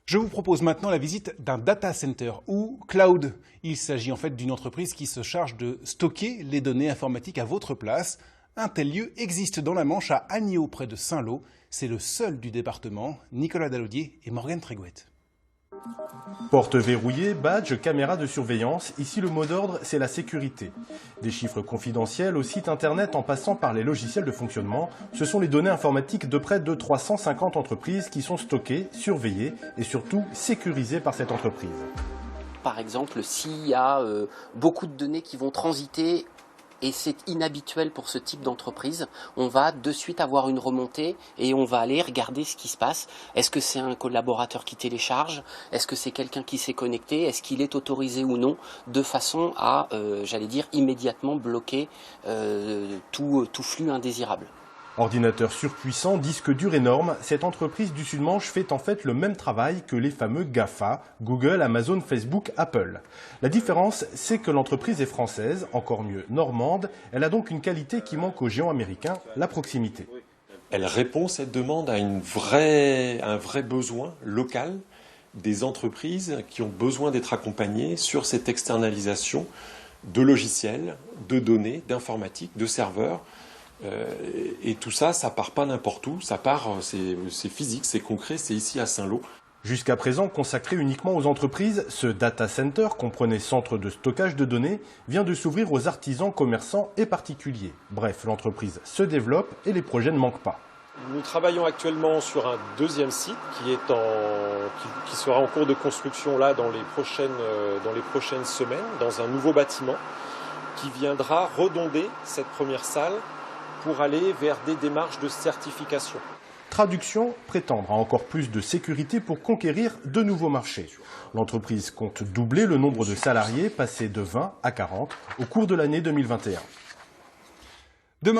Je vous propose maintenant la visite d'un data center ou cloud. Il s'agit en fait d'une entreprise qui se charge de stocker les données informatiques à votre place. Un tel lieu existe dans la Manche à Agneau, près de Saint-Lô. C'est le seul du département. Nicolas Dalaudier et Morgane Trégouette. Porte verrouillée, badge, caméra de surveillance, ici le mot d'ordre c'est la sécurité. Des chiffres confidentiels au site internet en passant par les logiciels de fonctionnement, ce sont les données informatiques de près de 350 entreprises qui sont stockées, surveillées et surtout sécurisées par cette entreprise. Par exemple, s'il y a beaucoup de données qui vont transiter et c'est inhabituel pour ce type d'entreprise, on va de suite avoir une remontée et on va aller regarder ce qui se passe. Est-ce que c'est un collaborateur qui télécharge? Est-ce que c'est quelqu'un qui s'est connecté? Est-ce qu'il est autorisé ou non? De façon à, j'allais dire, immédiatement bloquer tout flux indésirable. Ordinateur surpuissant, disque dur énorme, cette entreprise du Sud-Manche fait en fait le même travail que les fameux GAFA, Google, Amazon, Facebook, Apple. La différence, c'est que l'entreprise est française, encore mieux normande, elle a donc une qualité qui manque aux géants américains, la proximité. Elle répond, cette demande, à un vrai besoin local des entreprises qui ont besoin d'être accompagnées sur cette externalisation de logiciels, de données, d'informatique, de serveurs. Et tout ça, ça part pas n'importe où, ça part, c'est physique, c'est concret, c'est ici à Saint-Lô. Jusqu'à présent consacré uniquement aux entreprises, ce data center, comprenait centre de stockage de données, vient de s'ouvrir aux artisans, commerçants et particuliers. Bref, l'entreprise se développe et les projets ne manquent pas. Nous travaillons actuellement sur un deuxième site qui sera en cours de construction là dans les prochaines semaines, dans un nouveau bâtiment qui viendra redonder cette première salle pour aller vers des démarches de certification. Traduction, prétendre à encore plus de sécurité pour conquérir de nouveaux marchés. L'entreprise compte doubler le nombre de salariés, passer de 20 à 40 au cours de l'année 2021. Demain,